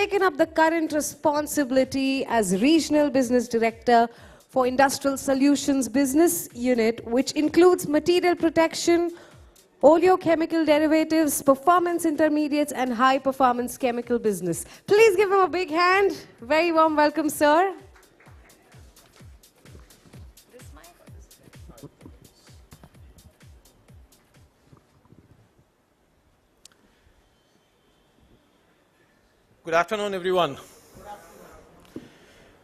taken up the current responsibility as Regional Business Director for Industrial Solutions Business Unit, which includes material protection, oleochemical derivatives, performance intermediates, and high-performance chemical business. Please give him a big hand. Very warm welcome, sir. Good afternoon, everyone.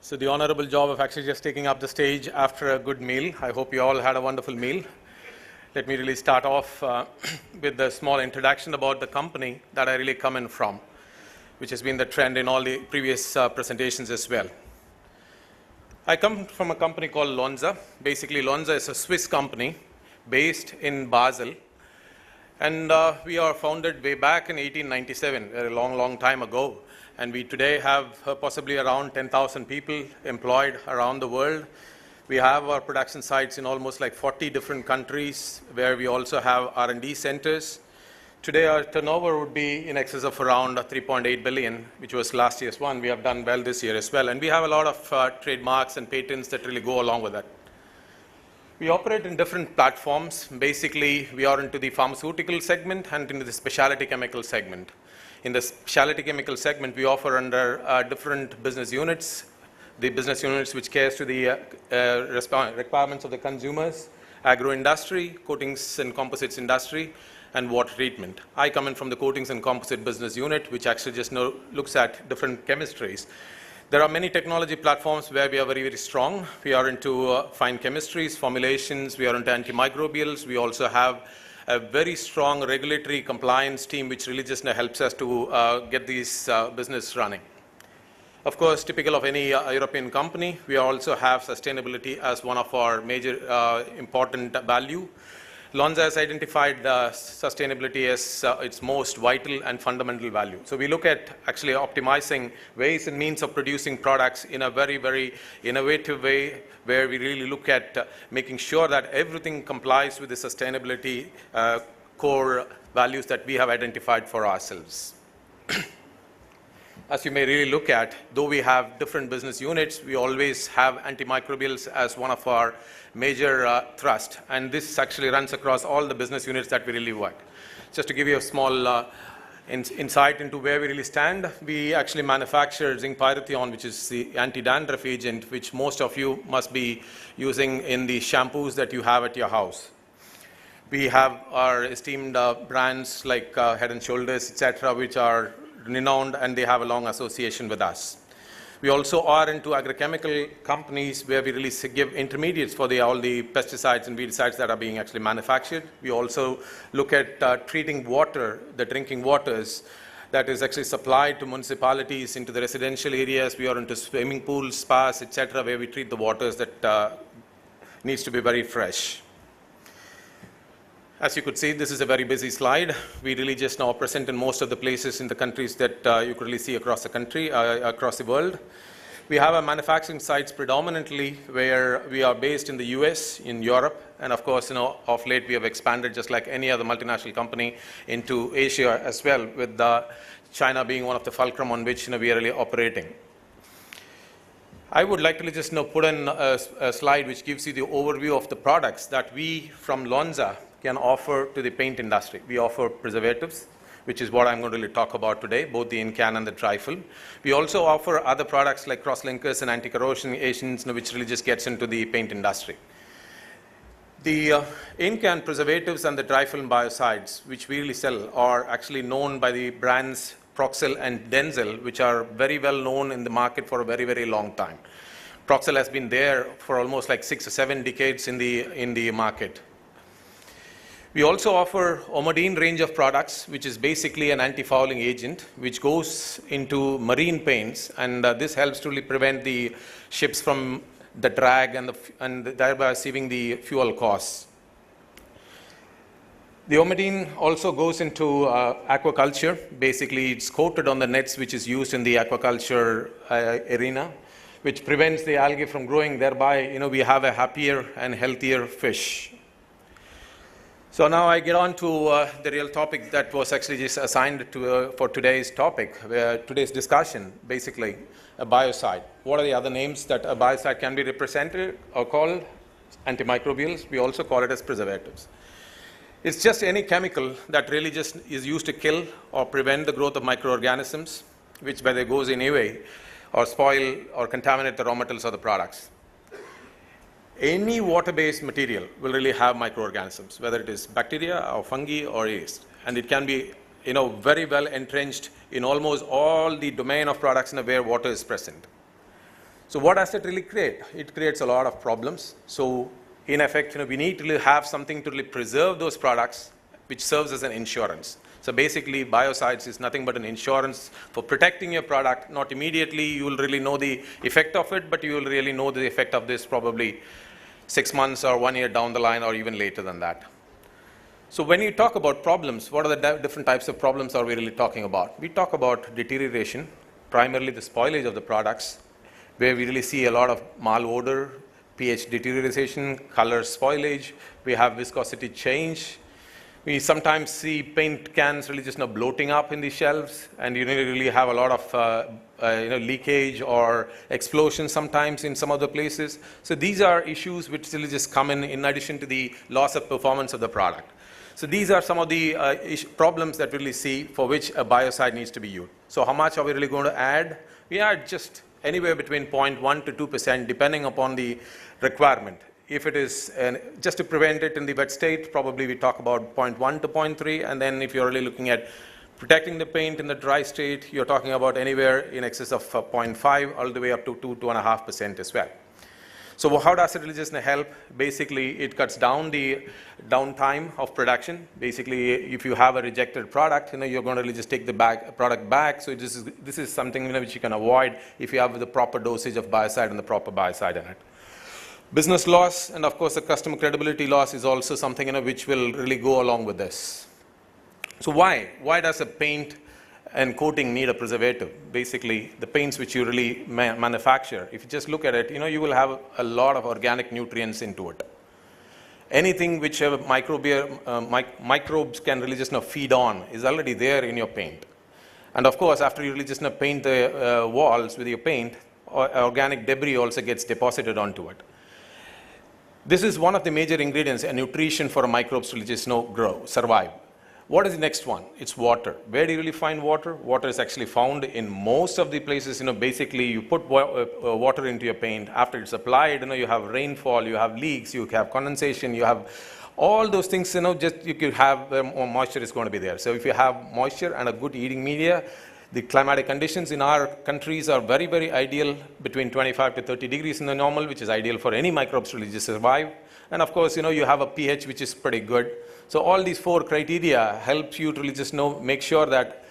So the honorable job of actually just taking up the stage after a good meal. I hope you all had a wonderful meal. Let me really start off with a small introduction about the company that I really come in from, which has been the trend in all the previous presentations as well. I come from a company called LONZA. Basically, LONZA is a Swiss company based in Basel. And we are founded way back in 1897, a long, long time ago. And we today have possibly around 10,000 people employed around the world. We have our production sites in almost like 40 different countries, where we also have R&D centers. Today, our turnover would be in excess of around 3.8 billion, which was last year's one. We have done well this year as well. And we have a lot of trademarks and patents that really go along with that. We operate in different platforms. Basically, we are into the pharmaceutical segment and into the specialty chemical segment. In the specialty chemical segment, we offer under different business units, the business units which cares to the requirements of the consumers, agro-industry, coatings and composites industry, and water treatment. I come in from the coatings and composite business unit, which actually just looks at different chemistries. There are many technology platforms where we are very, very strong. We are into fine chemistries, formulations, we are into antimicrobials. We also have a very strong regulatory compliance team, which really just helps us to get these business running. Of course, typical of any European company, we also have sustainability as one of our major important value. LONZA has identified sustainability as its most vital and fundamental value. So we look at actually optimizing ways and means of producing products in a very, very innovative way, where we really look at making sure that everything complies with the sustainability core values that we have identified for ourselves. As you may really look at, though we have different business units, we always have antimicrobials as one of our major thrust. And this actually runs across all the business units that we really work. Just to give you a small insight into where we really stand, we actually manufacture zinc pyrithione, which is the anti-dandruff agent, which most of you must be using in the shampoos that you have at your house. We have our esteemed brands like Head & Shoulders, etc., which are renowned, and they have a long association with us. We also are into agrochemical companies where we really give intermediates for all the pesticides and weedicides that are being actually manufactured. We also look at treating water, the drinking waters, that is actually supplied to municipalities into the residential areas. We are into swimming pools, spas, etc., where we treat the waters that needs to be very fresh. As you could see, this is a very busy slide. We really just now present in most of the places in the countries that you could really see across the country, across the world. We have our manufacturing sites predominantly where we are based in the US, in Europe, and of course, of late we have expanded just like any other multinational company into Asia as well, with China being one of the fulcrum on which we are really operating. I would like to just put in a slide which gives you the overview of the products that we from LONZA can offer to the paint industry. We offer preservatives, which is what I'm going to really talk about today, both the in-can and the tri-film. We also offer other products like cross-linkers and anti-corrosion agents, which really just gets into the paint industry. The in-can preservatives and the tri-film biocides, which we really sell, are actually known by the brands Proxel and Denzel, which are very well known in the market for a very, very long time. Proxel has been there for almost like 6 or 7 decades in the market. We also offer Omodine range of products, which is basically an anti-fouling agent, which goes into marine paints, and this helps to really prevent the ships from the drag and thereby saving the fuel costs. The Omodine also goes into aquaculture. Basically, it's coated on the nets, which is used in the aquaculture arena, which prevents the algae from growing. Thereby, we have a happier and healthier fish. So now I get on to the real topic that was actually just assigned to, for today's topic, today's discussion, basically a biocide. What are the other names that a biocide can be represented or called? Antimicrobials. We also call it as preservatives. It's just any chemical that really just is used to kill or prevent the growth of microorganisms, which by the goes in away or spoil or contaminate the raw materials of the products. Any water-based material will really have microorganisms, whether it is bacteria or fungi or yeast. And it can be, very well entrenched in almost all the domain of products where water is present. So what does it really create? It creates a lot of problems. So in effect, we need to have something to really preserve those products, which serves as an insurance. So basically, biocides is nothing but an insurance for protecting your product. Not immediately you will really know the effect of it, but you will really know the effect of this probably 6 months or 1 year down the line or even later than that. So when you talk about problems, what are the different types of problems are we really talking about? We talk about deterioration, primarily the spoilage of the products, where we really see a lot of malodor, pH deterioration, color spoilage. We have viscosity change. We sometimes see paint cans really just bloating up in the shelves, and you really have a lot of leakage or explosion sometimes in some of the places. So these are issues which really just come in addition to the loss of performance of the product. So these are some of the problems that we really see for which a biocide needs to be used. So how much are we really going to add? We add just anywhere between 0.1 to 2% depending upon the requirement. If it is just to prevent it in the wet state, probably we talk about 0.1 to 0.3, and then if you're really looking at protecting the paint in the dry state, you're talking about anywhere in excess of 0.5 all the way up to 2.5% as well. So how does it really just help? Basically, it cuts down the downtime of production. Basically, if you have a rejected product, you're going to really just take the product back. So this is something which you can avoid if you have the proper dosage of biocide and the proper biocide in it. Business loss and of course the customer credibility loss is also something which will really go along with this. So why does a paint and coating need a preservative? Basically, the paints which you really manufacture, if you just look at it, you will have a lot of organic nutrients into it. Anything which microbes can really just feed on is already there in your paint. And of course, after you really just paint the walls with your paint, organic debris also gets deposited onto it. This is one of the major ingredients and nutrition for microbes to just survive. What is the next one? It's water. Where do you really find water? Water is actually found in most of the places. Basically you put water into your paint. After it's applied, you have rainfall, you have leaks, you have condensation, you have all those things. Just you could have more moisture is going to be there. So if you have moisture and a good heating media, the climatic conditions in our countries are very, very ideal, between 25 to 30 degrees in the normal, which is ideal for any microbes to really just survive. And of course, you have a pH which is pretty good. So all these 4 criteria help you to really just make sure that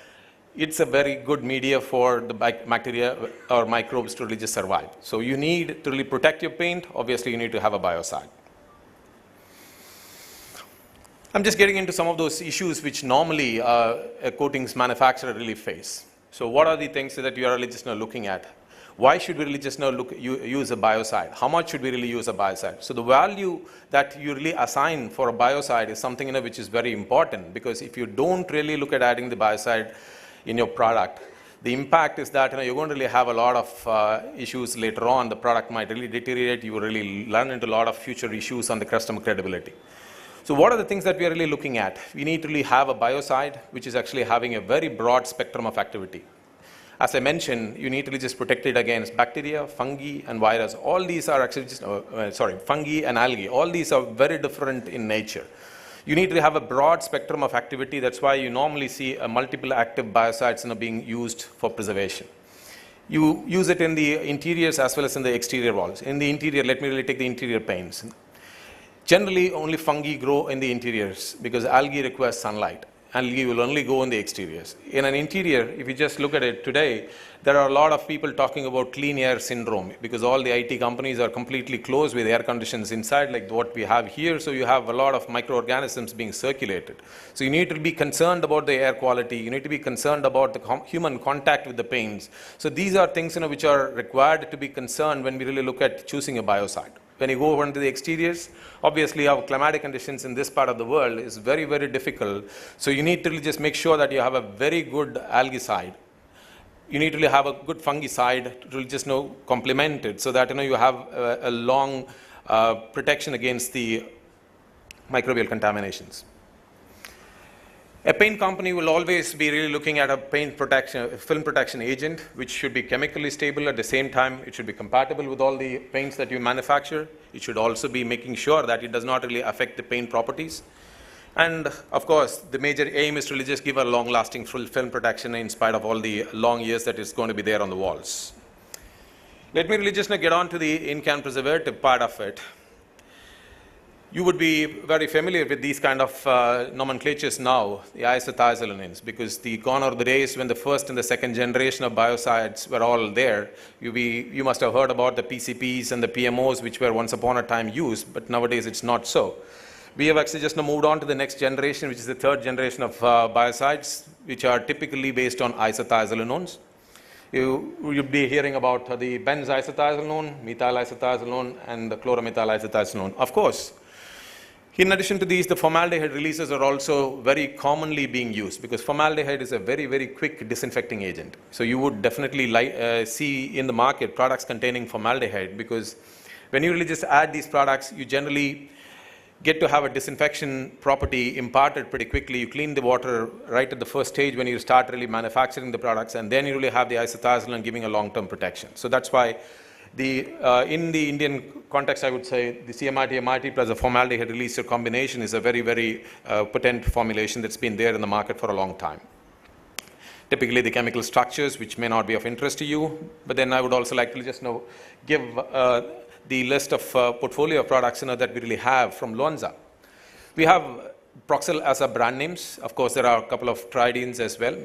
it's a very good media for the bacteria or microbes to really just survive. So you need to really protect your paint. Obviously, you need to have a biocide. I'm just getting into some of those issues which normally a coatings manufacturer really face. So what are the things that you are really just looking at? Why should we really just use a biocide? How much should we really use a biocide? So the value that you really assign for a biocide is something which is very important, because if you don't really look at adding the biocide in your product, the impact is that you're going to really have a lot of issues later on. The product might really deteriorate. You will really run into a lot of future issues on the customer credibility. So what are the things that we are really looking at? We need to really have a biocide which is actually having a very broad spectrum of activity. As I mentioned, you need to really just protect it against bacteria, fungi, and virus. All these are actually just, fungi and algae. All these are very different in nature. You need to have a broad spectrum of activity. That's why you normally see multiple active biocides being used for preservation. You use it in the interiors as well as in the exterior walls. In the interior, let me really take the interior paints. Generally, only fungi grow in the interiors because algae requires sunlight. Algae will only go in the exteriors. In an interior, if you just look at it today, there are a lot of people talking about clean air syndrome because all the IT companies are completely closed with air conditions inside like what we have here. So you have a lot of microorganisms being circulated. So you need to be concerned about the air quality. You need to be concerned about the human contact with the paints. So these are things which are required to be concerned when we really look at choosing a biocide. When you go onto the exteriors, obviously our climatic conditions in this part of the world is very, very difficult. So you need to really just make sure that you have a very good algicide. You need to really have a good fungicide to really just complement it so that you have a long protection against the microbial contaminations. A paint company will always be really looking at a paint protection, a film protection agent, which should be chemically stable. At the same time, it should be compatible with all the paints that you manufacture. It should also be making sure that it does not really affect the paint properties. And of course, the major aim is to really just give a long-lasting film protection in spite of all the long years that it's going to be there on the walls. Let me really just get on to the in-can preservative part of it. You would be very familiar with these kind of nomenclatures now, the isothiazolines, because gone are the days when the first and the second generation of biocides were all there. You must have heard about the PCPs and the PMOs, which were once upon a time used, but nowadays it's not so. We have actually just moved on to the next generation, which is the third generation of biocides, which are typically based on isothiazolinones. You'll be hearing about the benzoisothiazolone, methyl isothiazolone, and the chloromethyl isothiazolone. Of course, in addition to these, the formaldehyde releases are also very commonly being used because formaldehyde is a very, very quick disinfecting agent. So you would definitely see in the market products containing formaldehyde because when you really just add these products, you generally get to have a disinfection property imparted pretty quickly. You clean the water right at the first stage when you start really manufacturing the products, and then you really have the isothiazolone giving a long-term protection. So that's why in the Indian context, I would say the CMIT plus a formaldehyde releaser combination is a very, very potent formulation that's been there in the market for a long time. Typically, the chemical structures, which may not be of interest to you, but then I would also like to just give the list of portfolio of products that we really have from Lonza. We have Proxel as a brand names. Of course, there are a couple of tridines as well.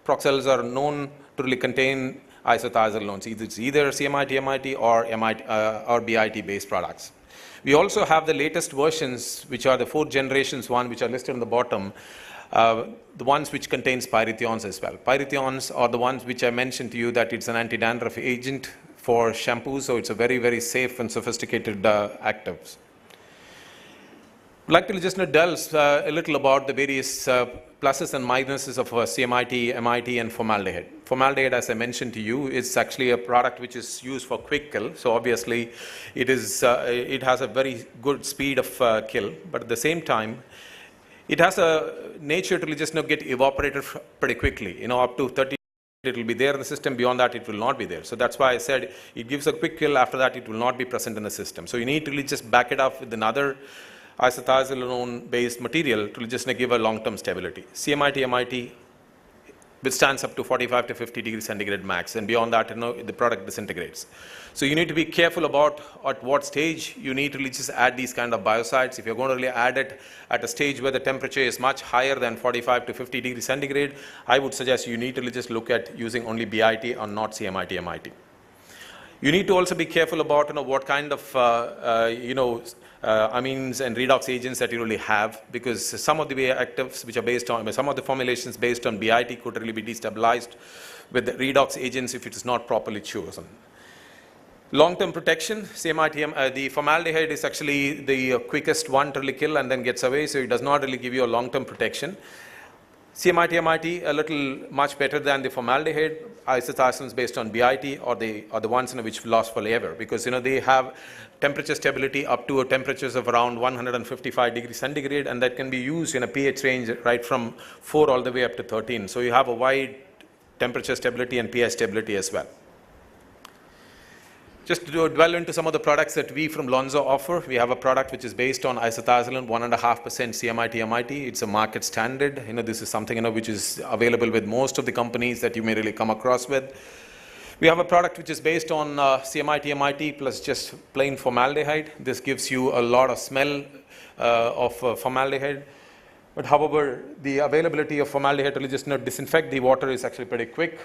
Proxels are known to really contain isothiazolones. It's either CMIT, or BIT-based products. We also have the latest versions, which are the 4th generations one, which are listed on the bottom, the ones which contains pyrethions as well. Pyrethions are the ones which I mentioned to you that it's an anti-dandruff agent for shampoos, so it's a very, very safe and sophisticated actives. I'd like to just delve a little about the various pluses and minuses of CMIT, MIT, and formaldehyde. Formaldehyde, as I mentioned to you, is actually a product which is used for quick kill. So obviously, it has a very good speed of kill, but at the same time, it has a nature to just get evaporated pretty quickly. Up to 30. It will be there in the system. Beyond that, it will not be there. So that's why I said it gives a quick kill. After that, it will not be present in the system. So you need to really just back it up with another isothiazolone-based material to just give a long-term stability. CMIT, MIT withstands up to 45 to 50 degrees centigrade max, and beyond that, the product disintegrates. So you need to be careful about at what stage you need to really just add these kind of biocides. If you're going to really add it at a stage where the temperature is much higher than 45 to 50 degrees centigrade, I would suggest you need to really just look at using only BIT or not CMIT, MIT. You need to also be careful about what kind of amines and redox agents that you really have, because some of the actives which are based on, some of the formulations based on BIT could really be destabilized with the redox agents if it is not properly chosen. Long-term protection, CMIT, the formaldehyde is actually the quickest one to really kill and then gets away, so it does not really give you a long-term protection. CMIT, MIT, a little much better than the formaldehyde. Isothiazolines based on BIT are the ones which last forever, because they have temperature stability up to temperatures of around 155 degrees centigrade, and that can be used in a pH range right from 4 all the way up to 13. So you have a wide temperature stability and pH stability as well. Just to dwell into some of the products that we from Lonza offer, we have a product which is based on isothiazolone, 1.5% CMIT, MIT. It's a market standard. This is something which is available with most of the companies that you may really come across with. We have a product which is based on CMIT, MIT plus just plain formaldehyde. This gives you a lot of smell of formaldehyde. But however, the availability of formaldehyde to just disinfect the water is actually pretty quick.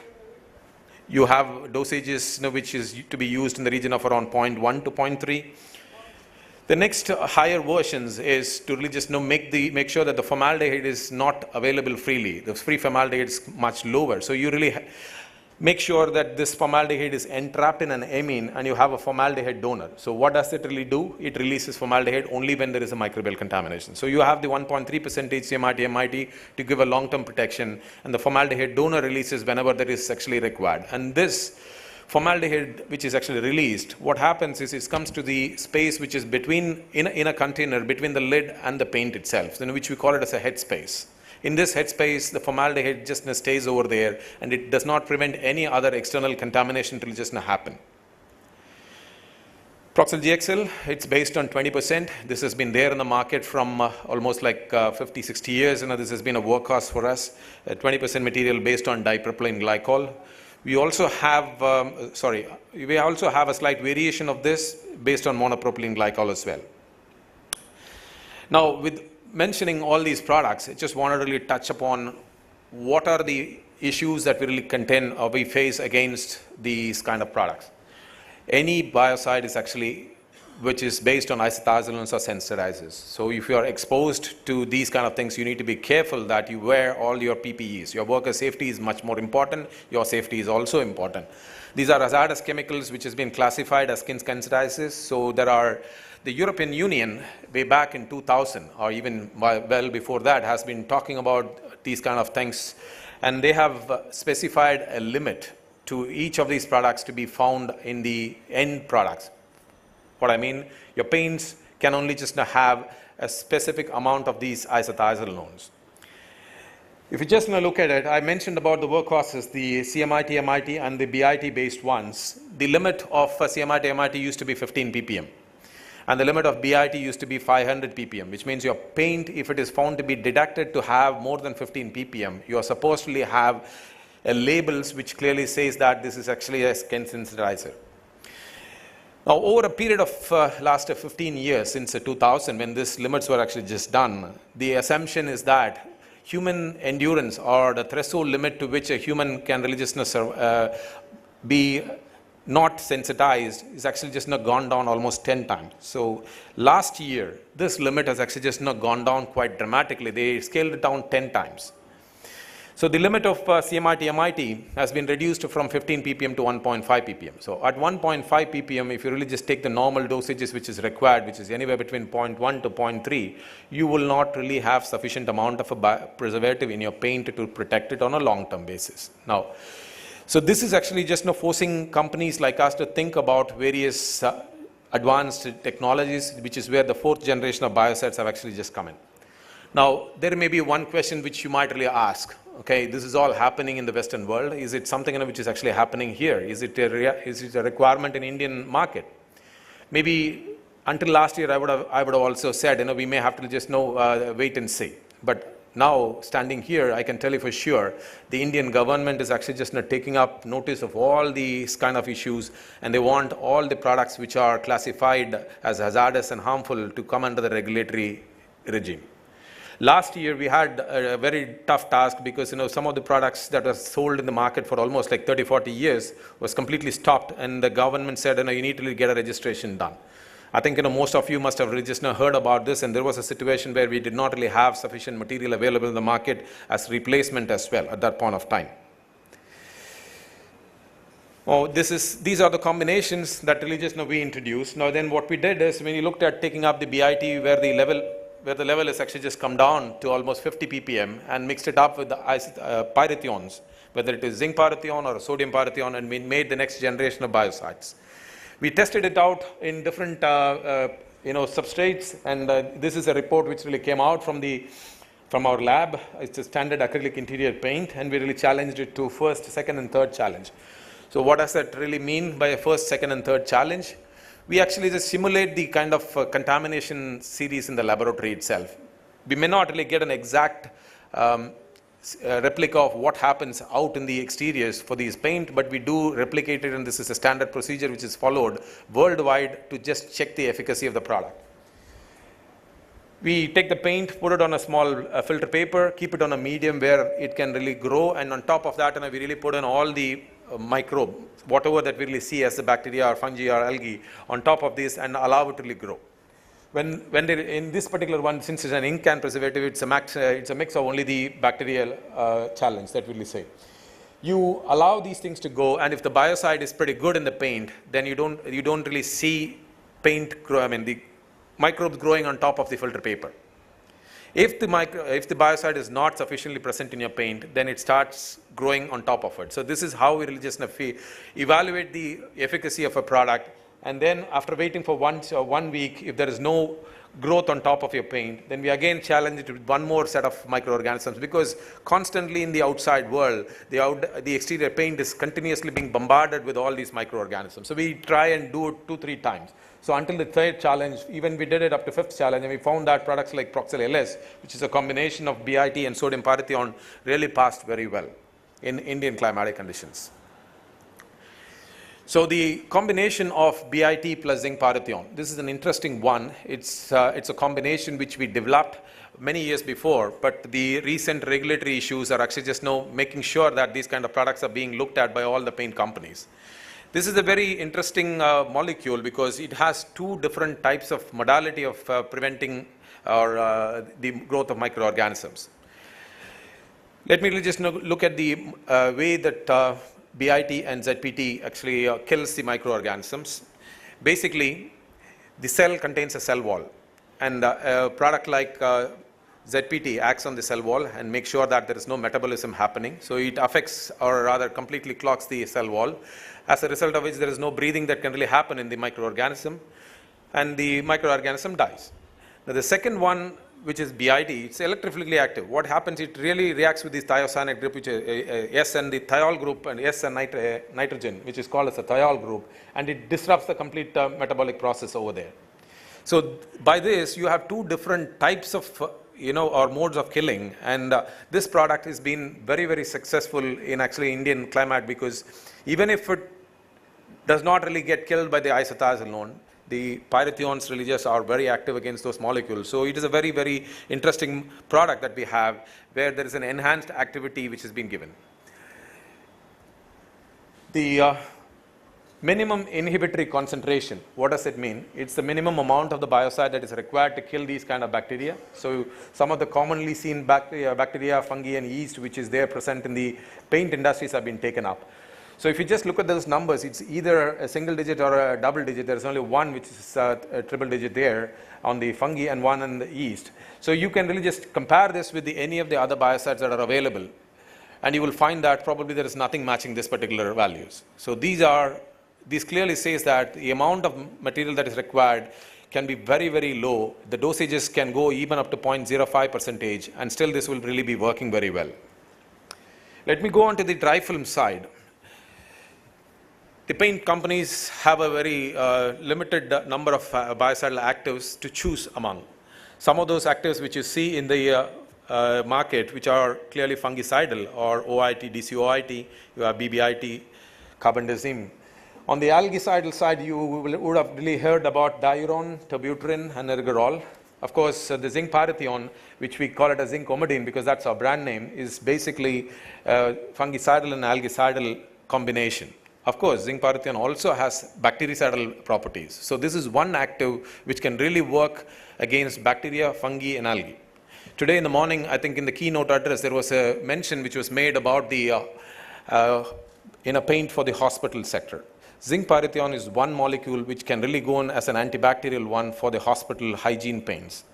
You have dosages which is to be used in the region of around 0.1 to 0.3. The next higher versions is to really just make sure that the formaldehyde is not available freely. The free formaldehyde is much lower. So you really make sure that this formaldehyde is entrapped in an amine and you have a formaldehyde donor. So what does it really do? It releases formaldehyde only when there is a microbial contamination. So you have the 1.3% CMIT, MIT to give a long-term protection, and the formaldehyde donor releases whenever there is actually required. And this formaldehyde which is actually released, what happens is it comes to the space which is between, in a container between the lid and the paint itself, in which we call it as a head space. In this headspace, the formaldehyde just stays over there, and it does not prevent any other external contamination to just happen. Proxil GXL, it's based on 20%. This has been there in the market from almost like 50, 60 years. This has been a workhorse for us. 20% material based on dipropylene glycol. We also have, we also have a slight variation of this based on monopropylene glycol as well. Now, with mentioning all these products, I just want to really touch upon what are the issues that we really contend or we face against these kind of products. Any biocide is actually, which is based on isothiazolines or sensitizers. So if you are exposed to these kind of things, you need to be careful that you wear all your PPEs. Your worker safety is much more important. Your safety is also important. These are hazardous chemicals which has been classified as skin sensitizers. So there are the European Union, way back in 2000, or even well before that, has been talking about these kind of things. And they have specified a limit to each of these products to be found in the end products. What I mean, your paints can only just have a specific amount of these isothiazolinones. If you just look at it, I mentioned about the workhorses, the CMIT, MIT, and the BIT based ones. The limit of CMIT, MIT used to be 15 ppm. And the limit of BIT used to be 500 ppm, which means your paint, if it is found to be detected to have more than 15 ppm, you are supposed to have labels which clearly says that this is actually a skin sensitizer. Now, over a period of last 15 years, since 2000, when these limits were actually just done, the assumption is that human endurance, or the threshold limit to which a human can really just be not sensitized, is actually just gone down almost 10 times. So last year, this limit has actually just gone down quite dramatically. They scaled it down 10 times. So the limit of CMIT, MIT has been reduced from 15 ppm to 1.5 ppm. So at 1.5 ppm, if you really just take the normal dosages which is required, which is anywhere between 0.1 to 0.3, you will not really have sufficient amount of a preservative in your paint to protect it on a long-term basis. Now, so this is actually just forcing companies like us to think about various advanced technologies, which is where the 4th generation of biocides have actually just come in. Now, there may be one question which you might really ask. Okay, this is all happening in the Western world. Is it something which is actually happening here? Is it a requirement in Indian market? Maybe until last year, I would have also said, we may have to just wait and see. But now, standing here, I can tell you for sure, the Indian government is actually just taking up notice of all these kind of issues, and they want all the products which are classified as hazardous and harmful to come under the regulatory regime. Last year, we had a very tough task because some of the products that were sold in the market for almost like 30, 40 years was completely stopped, and the government said, you need to really get a registration done. I think most of you must have really just heard about this, and there was a situation where we did not really have sufficient material available in the market as replacement as well at that point of time. Oh, these are the combinations that really just we introduced. Now then what we did is, when you looked at taking up the BIT where the level is actually just come down to almost 50 ppm, and mixed it up with the pyrethions, whether it is zinc pyrethion or sodium pyrethion, and we made the next generation of biocides. We tested it out in different substrates, and this is a report which really came out from our lab. It's a standard acrylic interior paint, and we really challenged it to first, second, and third challenge. So what does that really mean by a first, second, and third challenge? We actually just simulate the kind of contamination series in the laboratory itself. We may not really get an exact replica of what happens out in the exteriors for these paint, but we do replicate it, and this is a standard procedure which is followed worldwide to just check the efficacy of the product. We take the paint, put it on a small filter paper, keep it on a medium where it can really grow, and on top of that, we really put in all the microbe, whatever that we really see as the bacteria or fungi or algae on top of this, and allow it to really grow. When in this particular one, since it's an ink and preservative, it's a mix of only the bacterial challenge that we really say. you allow these things to go, and if the biocide is pretty good in the paint, then you don't really see paint grow, the microbes growing on top of the filter paper. If the biocide is not sufficiently present in your paint, then it starts growing on top of it. So this is how we really just evaluate the efficacy of a product, and then after waiting for 1 week, if there is no growth on top of your paint, then we again challenge it with one more set of microorganisms, because constantly in the outside world, the exterior paint is continuously being bombarded with all these microorganisms. So we try and do it 2-3 times. So until the 3rd challenge, even we did it up to 5th challenge, and we found that products like Proxel LS, which is a combination of BIT and sodium parathion, really passed very well in Indian climatic conditions. So the combination of BIT plus zinc parathion, this is an interesting one. It's a combination which we developed many years before, but the recent regulatory issues are actually just now making sure that these kind of products are being looked at by all the paint companies. This is a very interesting molecule because it has 2 different types of modality of preventing or the growth of microorganisms. Let me really just look at the way that BIT and ZPT actually kills the microorganisms. Basically, the cell contains a cell wall, and a product like ZPT acts on the cell wall and makes sure that there is no metabolism happening. So it affects, or rather completely clogs the cell wall, as a result of which there is no breathing that can really happen in the microorganism, and the microorganism dies. Now the second one, which is BIT, it's electrically active. What happens, it really reacts with this thiocyanate group, which is S and the thiol group, and S and nitrogen, which is called as a thiol group, and it disrupts the complete metabolic process over there. So by this, you have 2 different types of or modes of killing, and this product has been very, very successful in actually Indian climate, because even if it does not really get killed by the isothiazolone, the pyrethions really just are very active against those molecules. So it is a very, very interesting product that we have, where there is an enhanced activity which has been given. The minimum inhibitory concentration, what does it mean? It's the minimum amount of the biocide that is required to kill these kind of bacteria. So some of the commonly seen bacteria, fungi and yeast which is there present in the paint industries have been taken up. So if you just look at those numbers, it's either a single digit or a double digit. There's only one which is a triple digit there on the fungi and one on the yeast. So you can really just compare this with any of the other biocides that are available, and you will find that probably there is nothing matching this particular values. So this clearly says that the amount of material that is required can be very, very low. The dosages can go even up to 0.05%, and still this will really be working very well. Let me go on to the dry film side. The paint companies have a very limited number of biocidal actives to choose among. Some of those actives which you see in the market, which are clearly fungicidal, or OIT, DCOIT, you have BBIT, carbendazim. On the algicidal side, you would have really heard about diuron, tolbutyrin, and ergorol. Of course, the zinc parathion, which we call it as zinc omidine because that's our brand name, is basically fungicidal and algicidal combination. Of course, zinc parathion also has bactericidal properties. So this is one active which can really work against bacteria, fungi, and algae. Today in the morning, I think in the keynote address, there was a mention which was made about the in a paint for the hospital sector. Zinc parathion is one molecule which can really go on as an antibacterial one for the hospital hygiene paints.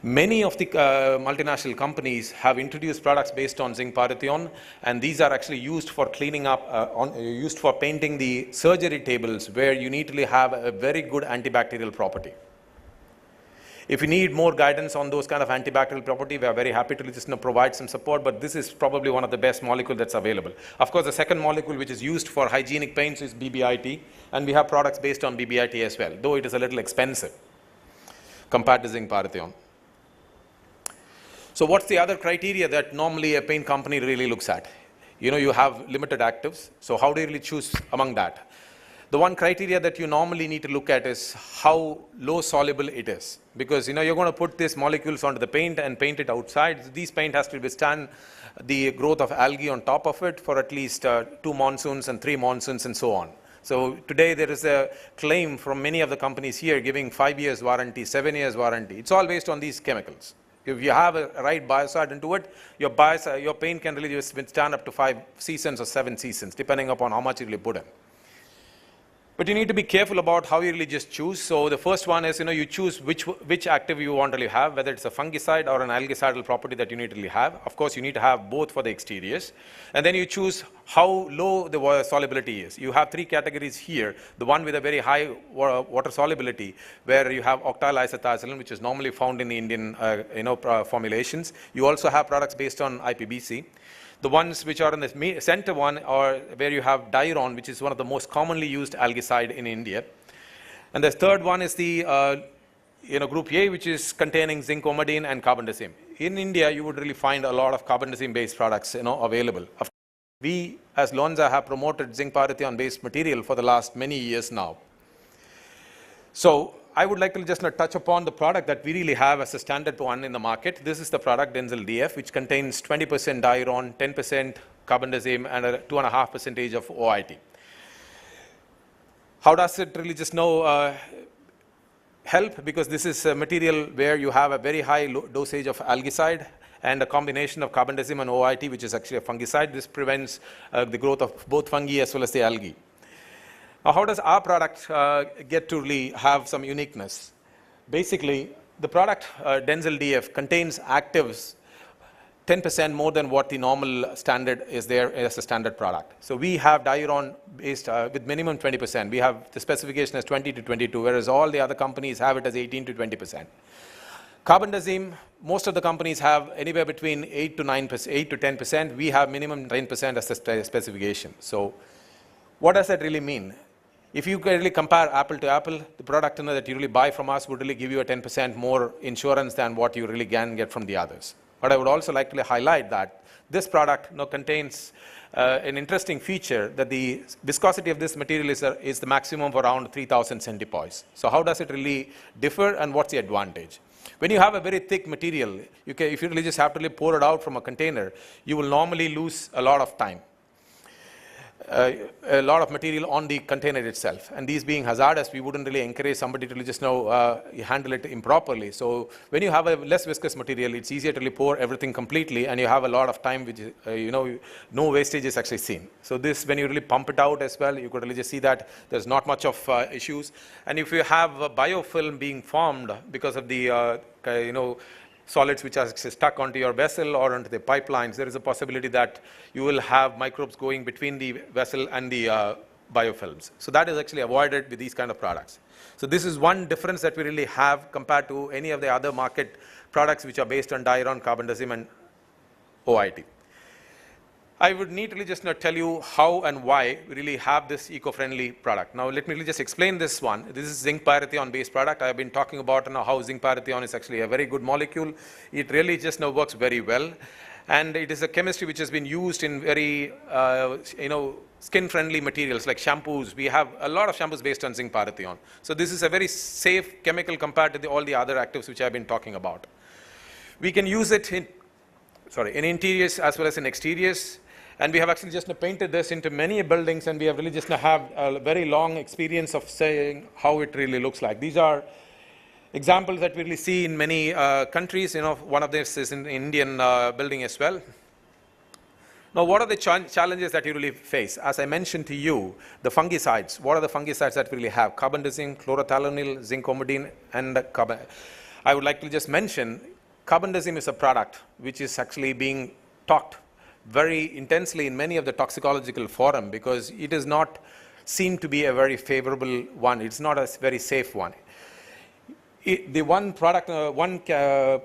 Many of the multinational companies have introduced products based on zinc parathion, and these are actually used for cleaning up, used for painting the surgery tables where you need to have a very good antibacterial property. If you need more guidance on those kind of antibacterial property, we are very happy to just provide some support, but this is probably one of the best molecules that's available. Of course, the second molecule which is used for hygienic paints is BBIT, and we have products based on BBIT as well, though it is a little expensive compared to zinc parathion. So what's the other criteria that normally a paint company really looks at? You have limited actives, so how do you really choose among that? The one criteria that you normally need to look at is how low soluble it is. Because you're going to put these molecules onto the paint and paint it outside. These paint has to withstand the growth of algae on top of it for at least 2 monsoons and 3 monsoons and so on. So today there is a claim from many of the companies here giving 5 years warranty, 7 years warranty. It's all based on these chemicals. If you have a right biocide into it, your paint can really just withstand up to 5 seasons or 7 seasons, depending upon how much you really put in. But you need to be careful about how you really just choose. So the first one is, you choose which active you want to really have, whether it's a fungicide or an algicidal property that you need to really have. Of course, you need to have both for the exteriors. And then you choose how low the solubility is. You have 3 categories here. The one with a very high water solubility, where you have octyl isothiazolin, which is normally found in the Indian formulations. You also have products based on IPBC. The ones which are in the center one are where you have diuron, which is one of the most commonly used algicide in India. And the third one is the group A, which is containing zinc-omidine and carbendazim. In India, you would really find a lot of carbendazim-based products available. We, as Lonza, have promoted zinc-pyrithion-based material for the last many years now. So I would like to just touch upon the product that we really have as a standard one in the market. This is the product Denzel DF, which contains 20% diuron, 10% carbendazim, and a 2.5% of OIT. How does it really just help? Because this is a material where you have a very high dosage of algicide and a combination of carbendazim and OIT, which is actually a fungicide. This prevents the growth of both fungi as well as the algae. Now, how does our product get to really have some uniqueness? Basically, the product Denzel DF contains actives 10% more than what the normal standard is there as a standard product. So we have diuron based with minimum 20%. We have the specification as 20 to 22, whereas all the other companies have it as 18 to 20%. Carbendazim, most of the companies have anywhere between 8 to 10%. We have minimum 9% as the specification. So what does that really mean? If you can really compare apple to apple, the product that you really buy from us would really give you a 10% more insurance than what you really can get from the others. But I would also like to highlight that this product contains an interesting feature, that the viscosity of this material is the maximum of around 3000 centipoise. So how does it really differ, and what's the advantage? When you have a very thick material, if you really just have to really pour it out from a container, you will normally lose a lot of time. A lot of material on the container itself, and these being hazardous, we wouldn't really encourage somebody to just handle it improperly. So when you have a less viscous material, it's easier to really pour everything completely, and you have a lot of time, which no wastage is actually seen. So this, when you really pump it out as well, you could really just see that there's not much of issues. And if you have a biofilm being formed because of the solids which are stuck onto your vessel or onto the pipelines, there is a possibility that you will have microbes going between the vessel and the biofilms. So that is actually avoided with these kind of products. So this is one difference that we really have compared to any of the other market products which are based on diuron, carbendazim, and OIT. I would need to just tell you how and why we really have this eco-friendly product. Now, let me really just explain this one. This is zinc pyrithion based product. I have been talking about how zinc pyrithion is actually a very good molecule. It really just works very well. And it is a chemistry which has been used in very, skin-friendly materials like shampoos. We have a lot of shampoos based on zinc pyrithion. So this is a very safe chemical compared to all the other actives which I have been talking about. We can use it in interiors as well as in exteriors. And we have actually just painted this into many buildings, and we have really just have a very long experience of saying how it really looks like. These are examples that we really see in many countries. One of this is in the Indian building as well. Now, what are the challenges that you really face? As I mentioned to you, the fungicides. What are the fungicides that we really have? Carbendazim, chlorothalonil, zinc-omidine, and I would like to just mention, carbendazim is a product which is actually being talked very intensely in many of the toxicological forum, because it is not seen to be a very favorable one. It's not a very safe one. The one product,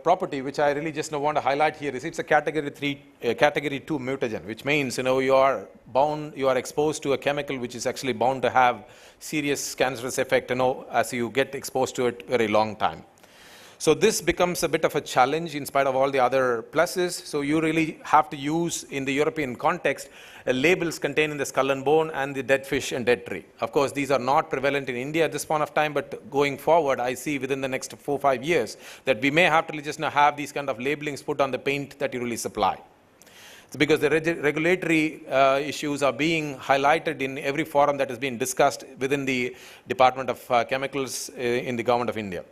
property which I really just want to highlight here is it's a category 2 mutagen, which means you are exposed to a chemical which is actually bound to have serious cancerous effect as you get exposed to it very long time. So this becomes a bit of a challenge in spite of all the other pluses. So you really have to use, in the European context, labels containing the skull and bone and the dead fish and dead tree. Of course, these are not prevalent in India at this point of time, but going forward, I see within the next 4 or 5 years that we may have to just have these kind of labelings put on the paint that you really supply. It's because the regulatory issues are being highlighted in every forum that has been discussed within the Department of Chemicals in the Government of India.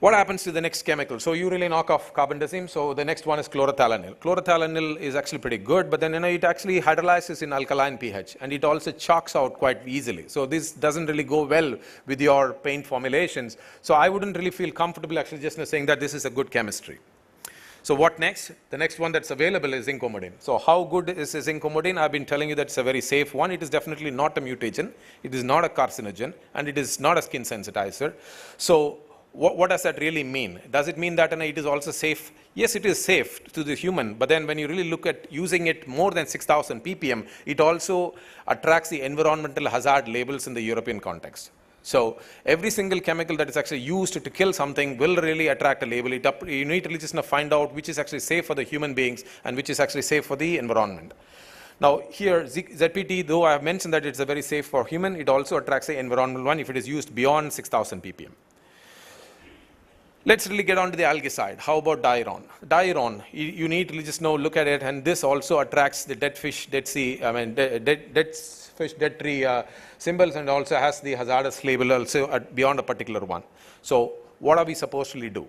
What happens to the next chemical? So you really knock off carbendazim, so the next one is chlorothalonil. Chlorothalonil is actually pretty good, but then it actually hydrolyzes in alkaline pH, and it also chalks out quite easily. So this doesn't really go well with your paint formulations. So I wouldn't really feel comfortable actually just saying that this is a good chemistry. So what next? The next one that's available is zincomodine. So how good is zincomodine? I've been telling you that it's a very safe one. It is definitely not a mutagen. It is not a carcinogen, and it is not a skin sensitizer. So what does that really mean? Does it mean that it is also safe? Yes, it is safe to the human, but then when you really look at using it more than 6,000 ppm, it also attracts the environmental hazard labels in the European context. So every single chemical that is actually used to kill something will really attract a label. You need to just find out which is actually safe for the human beings and which is actually safe for the environment. Now here, ZPT, though I have mentioned that it's a very safe for human, it also attracts the environmental one if it is used beyond 6,000 ppm. Let's really get on to the algae side. How about diuron? Diuron, you need to just look at it, and this also attracts the dead fish, dead sea, dead fish, dead tree symbols, and also has the hazardous label also beyond a particular one. So what are we supposed to really do?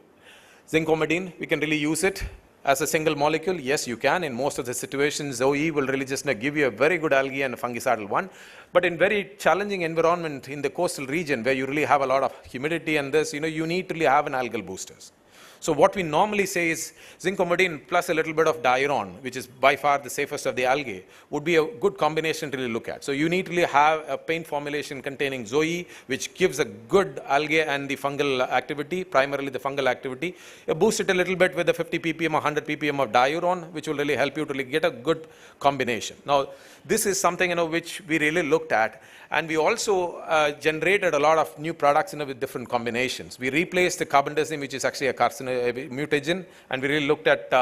Zincomodine, we can really use it as a single molecule. Yes, you can. In most of the situations, Zoe will really just give you a very good algae and a fungicidal one. But in very challenging environment in the coastal region where you really have a lot of humidity and this, you need to really have an algal boosters. So what we normally say is zincomodine plus a little bit of diuron, which is by far the safest of the algae, would be a good combination to really look at. So you need to really have a paint formulation containing Zoe, which gives a good algae and the fungal activity, primarily the fungal activity. You boost it a little bit with the 50 ppm or 100 ppm of diuron, which will really help you to really get a good combination. Now, this is something which we really looked at, and we also generated a lot of new products with different combinations. We replaced the carbendazim, which is actually a mutagen, and we really looked at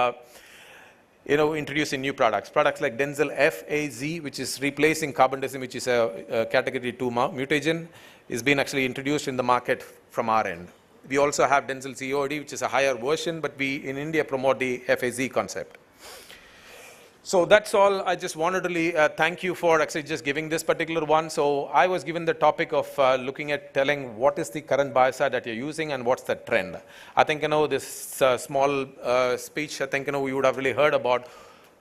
introducing new products. Products like Denzel FAZ, which is replacing carbendazim, which is a category 2 mutagen, is being actually introduced in the market from our end. We also have Denzel COD, which is a higher version, but we in India promote the FAZ concept. So that's all. I just wanted to thank you for actually just giving this particular one. So I was given the topic of looking at telling what is the current biocide that you're using and what's the trend. I think, this small speech, I think, we would have really heard about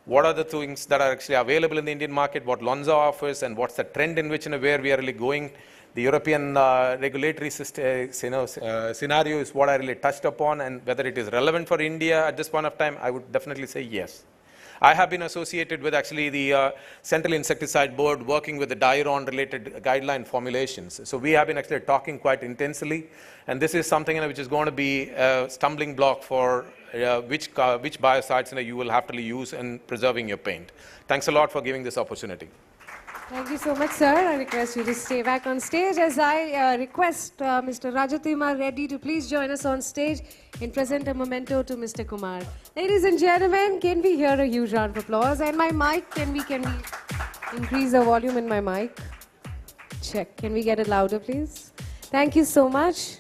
what are the things that are actually available in the Indian market, what Lonza offers, and what's the trend in which and where we are really going. The European regulatory system, scenario is what I really touched upon, and whether it is relevant for India at this point of time, I would definitely say yes. I have been associated with actually the Central Insecticide Board working with the diuron related guideline formulations. So we have been actually talking quite intensely, and this is something which is going to be a stumbling block for which biocides you will have to use in preserving your paint. Thanks a lot for giving this opportunity. Thank you so much, sir. I request you to stay back on stage as I request Mr. Rajatima Reddy to please join us on stage and present a memento to Mr. Kumar. Ladies and gentlemen, can we hear a huge round of applause? And my mic, can we increase the volume in my mic? Check. Can we get it louder, please? Thank you so much.